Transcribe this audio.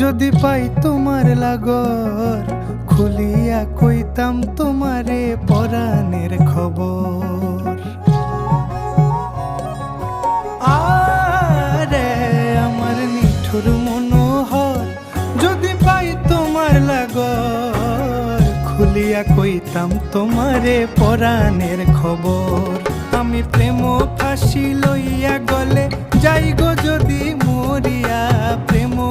যদি পাই তোমার লাগর, খুলিয়া কইতাম তোমারে পরাণের খবর। আরে আমার নিঠুর মনোহর, যদি পাই তোমার লাগর, খুলিয়া কইতাম তোমারে পরাণের খবর। আমি প্রেম ফাঁসি লইয়া গলে যাই গো যদি মরিয়া।